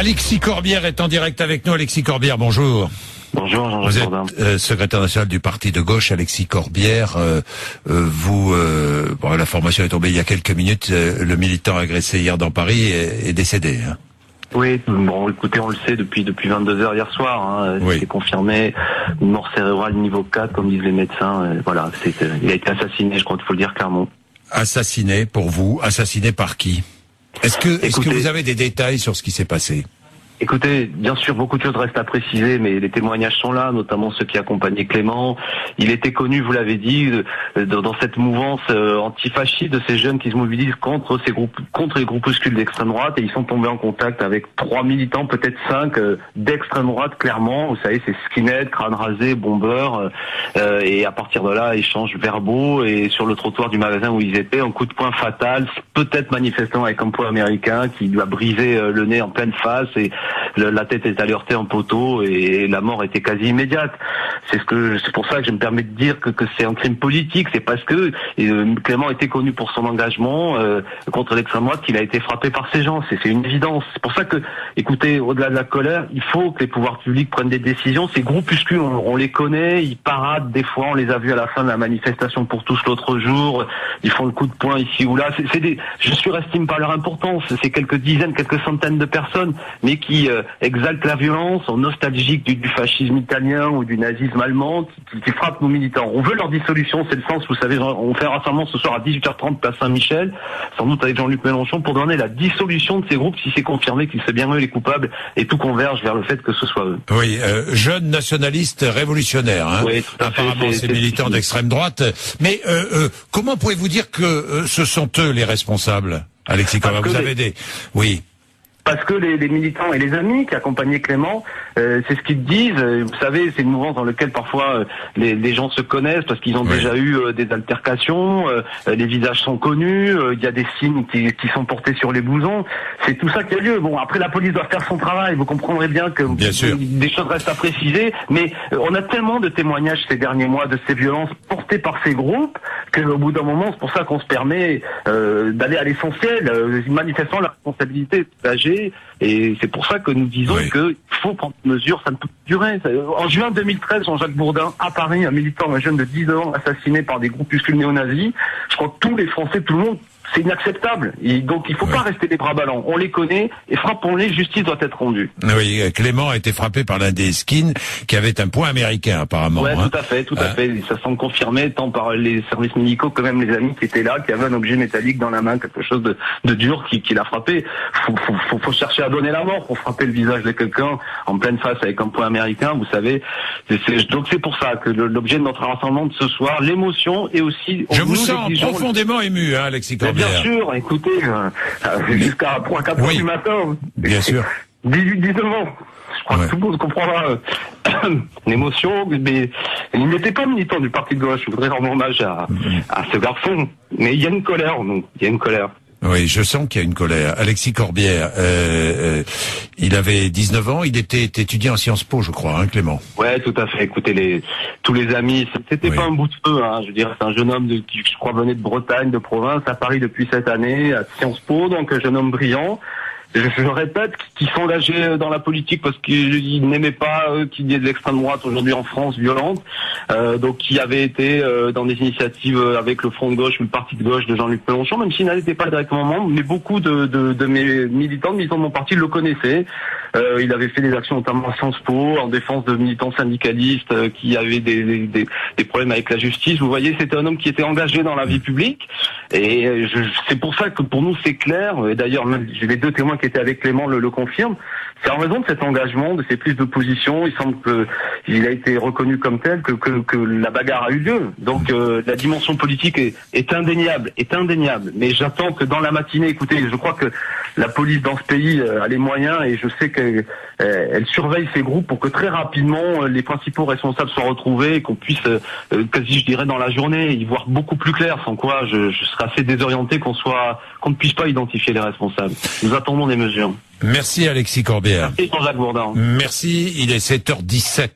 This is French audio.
Alexis Corbière est en direct avec nous. Alexis Corbière, bonjour. Bonjour, Jean-Jacques Vous Bourdin. êtes secrétaire national du parti de gauche, Alexis Corbière. La formation est tombée il y a quelques minutes. Le militant agressé hier dans Paris est décédé. Hein. Oui, bon, écoutez, on le sait depuis 22 heures hier soir. Hein, oui. C'est confirmé, une mort cérébrale niveau 4, comme disent les médecins. Voilà, il a été assassiné, je crois qu'il faut le dire clairement. Assassiné pour vous, assassiné par qui? Est-ce que vous avez des détails sur ce qui s'est passé? Écoutez, bien sûr, beaucoup de choses restent à préciser, mais les témoignages sont là, notamment ceux qui accompagnaient Clément. Il était connu, vous l'avez dit, dans cette mouvance antifasciste de ces jeunes qui se mobilisent contre les groupuscules d'extrême droite, et ils sont tombés en contact avec 3 militants, peut-être 5, d'extrême droite, clairement. Vous savez, c'est skinhead, crâne rasé, bombeur, et à partir de là, échanges verbaux, et sur le trottoir du magasin où ils étaient, un coup de poing fatal, peut-être manifestant avec un poing américain qui lui a brisé le nez en pleine face, et la tête est allée heurter un poteau et la mort était quasi immédiate. C'est pour ça que je me permets de dire que c'est un crime politique. C'est parce que Clément était connu pour son engagement contre l'extrême droite qu'il a été frappé par ces gens. C'est une évidence. C'est pour ça que, écoutez, au-delà de la colère, il faut que les pouvoirs publics prennent des décisions. Ces groupuscules, on les connaît, ils paradent des fois. On les a vus à la fin de la manifestation pour tous l'autre jour. Ils font le coup de poing ici ou là. Je surestime pas leur importance. C'est quelques dizaines, quelques centaines de personnes, mais qui exaltent la violence, sont nostalgiques du fascisme italien ou du nazisme allemand, qui frappent nos militants. On veut leur dissolution, c'est le sens, vous savez, on fait un rassemblement ce soir à 18h30 place Saint-Michel, sans doute avec Jean-Luc Mélenchon, pour donner la dissolution de ces groupes si c'est confirmé qu'ils sont bien eux les coupables, et tout converge vers le fait que ce soit eux. Oui, jeunes nationalistes révolutionnaires, hein. Oui, tout à fait. Apparemment, ces militants d'extrême droite. Mais comment pouvez-vous dire que ce sont eux les responsables, Alexis Corbière? Vous avez des... Oui. Parce que les militants et les amis qui accompagnaient Clément, c'est ce qu'ils disent. Vous savez, c'est une mouvance dans laquelle parfois les gens se connaissent parce qu'ils ont déjà eu des altercations, les visages sont connus, il y a des signes qui sont portés sur les blousons. C'est tout ça qui a lieu. Bon, après la police doit faire son travail. Vous comprendrez bien que des choses restent à préciser, mais on a tellement de témoignages ces derniers mois de ces violences portées par ces groupes qu'au bout d'un moment, c'est pour ça qu'on se permet d'aller à l'essentiel, manifestant la responsabilité d'agir. Et c'est pour ça que nous disons qu'il faut prendre des mesures, ça ne peut plus durer. En juin 2013, Jean-Jacques Bourdin, à Paris, un militant, un jeune de 10 ans, assassiné par des groupuscules néo-nazis. Je crois que tous les Français, tout le monde, c'est inacceptable. Et donc il ne faut pas rester les bras ballants. On les connaît et frappons-les, justice doit être rendue. Oui, Clément a été frappé par l'un des skins qui avait un point américain apparemment. Oui, tout à fait. Ça semble confirmé tant par les services médicaux que même les amis qui étaient là, qui avaient un objet métallique dans la main, quelque chose de dur qui l'a frappé. Faut chercher à donner la mort pour frapper le visage de quelqu'un en pleine face avec un point américain, vous savez. Donc c'est pour ça que l'objet de notre rassemblement de ce soir, l'émotion et aussi... Je vous sens profondément ému, hein, Alexis Corbière. Bien sûr, écoutez, jusqu'à 3-4 heures du matin. Bien sûr. 18-19 ans. Je crois que tout le monde comprendra l'émotion, mais il n'était pas militant du parti de gauche. Je voudrais rendre hommage à ce garçon. Mais il y a une colère, donc. Il y a une colère. Oui, je sens qu'il y a une colère. Alexis Corbière, il avait 19 ans, il était étudiant en Sciences Po, je crois, hein, Clément. Ouais, tout à fait. Écoutez, tous les amis, c'était pas un bout de feu, hein. Je veux dire, c'est un jeune homme qui, je crois, venait de Bretagne, de province, à Paris depuis cette année, à Sciences Po, donc un jeune homme brillant. Je répète, qui s'engageait dans la politique parce qu'il n'aimait pas qu'il y ait de l'extrême droite aujourd'hui en France violente, donc qui avait été dans des initiatives avec le Front de gauche ou le Parti de gauche de Jean-Luc Mélenchon, même s'il n'était pas directement membre, mais beaucoup de mes militants de mon parti le connaissaient. Il avait fait des actions notamment à Sciences Po en défense de militants syndicalistes qui avaient des problèmes avec la justice. Vous voyez, c'était un homme qui était engagé dans la vie publique, et c'est pour ça que pour nous c'est clair. Et d'ailleurs, même j'ai les 2 témoins qui étaient avec Clément le confirment. C'est en raison de cet engagement, de ces prises de position, il semble qu'il a été reconnu comme tel, que la bagarre a eu lieu. Donc la dimension politique est indéniable, Mais j'attends que dans la matinée, écoutez, je crois que la police dans ce pays a les moyens, et je sais qu'elle surveille ces groupes pour que très rapidement les principaux responsables soient retrouvés et qu'on puisse, quasi je dirais dans la journée, y voir beaucoup plus clair, sans quoi je serais assez désorienté qu'on ne puisse pas identifier les responsables. Nous attendons des mesures. Merci Alexis Corbière. Et Jean-Jacques Bourdin. Merci, il est 7h17.